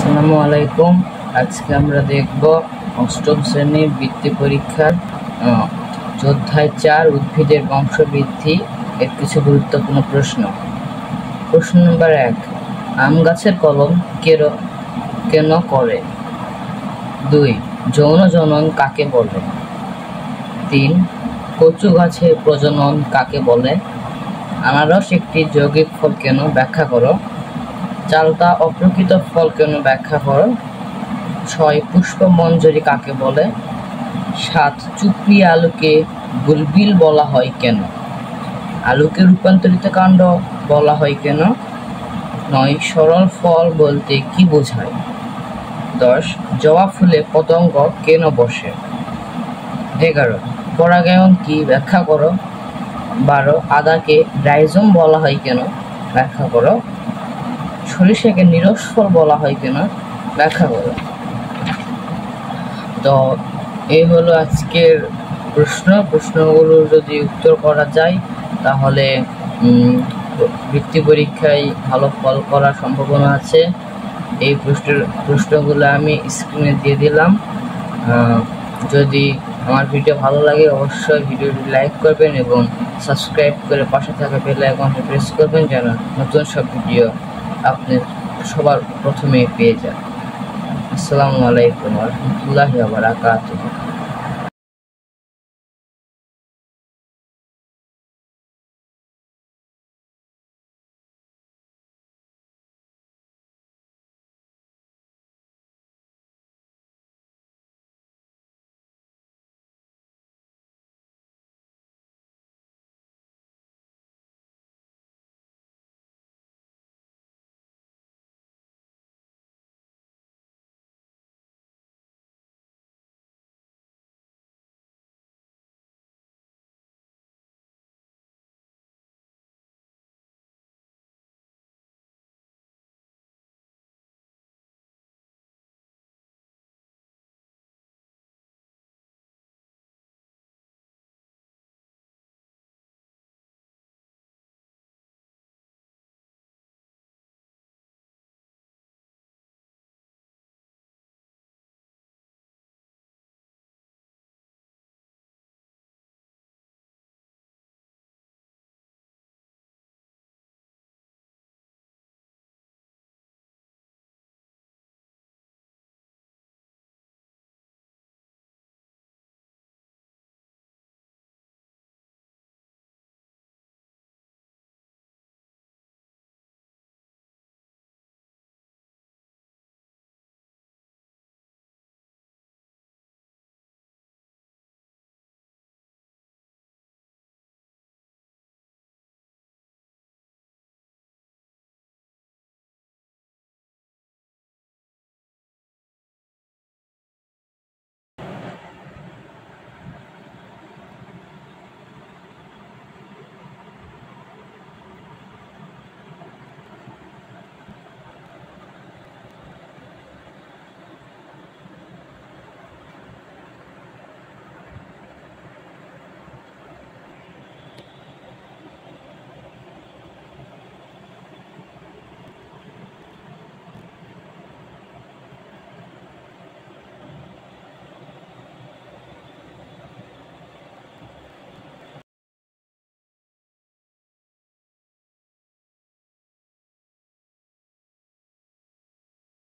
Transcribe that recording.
আসসালামু আলাইকুম। আজকে আমরা দেখব অষ্টম শ্রেণীর বৃত্তি পরীক্ষার অধ্যায় 4 উদ্ভিদের বংশবৃদ্ধি এর কিছু গুরুত্বপূর্ণ প্রশ্ন। প্রশ্ন নম্বর 1, আম গাছের কলম কেন করে? 2, যৌন জনন কাকে বলে? 3, কচু গাছের প্রজনন কাকে বলে? আনারস একটি যৌগিক ফল কেন? ব্যাখ্যা করো। চালতা অপ্রকৃত ফল কেন? ব্যাখ্যা করো। 6, পুষ্পমঞ্জরি কাকে বলে? 7, চুপড়ি আলুকে বুলবিল বলা হয় কেন? আলুকে রূপান্তরিত কাণ্ড বলা হয় কেন? 9, সরল ফল বলতে কি বোঝায়? 10, জবা ফুলে পতঙ্গ কেন বসে? 11, পরাগায়ন কি? ব্যাখ্যা করো। 12, আদাকে রাইজোম বলা হয় কেন? ব্যাখ্যা করো। সরিষাকে নিরস ফল বলা হয় কেন? ব্যাখ্যা করো। তো এই হলো আজকের প্রশ্নগুলোর যদি উত্তর করা যায় তাহলে বৃত্তি পরীক্ষায় ভালো ফল করার সম্ভাবনা আছে। এই প্রশ্নগুলো আমি স্ক্রিনে দিয়ে দিলাম। যদি আমার ভিডিও ভালো লাগে অবশ্যই ভিডিওটি লাইক করবেন এবং সাবস্ক্রাইব করে পাশে থাকা বেল আইকনটি প্রেস করবেন যেন নতুন সব ভিডিও আপনি সবার প্রথমে পেয়ে যান। আসসালামু আলাইকুম ওয়া রাহমাতুল্লাহি ওয়া বারাকাতুহু।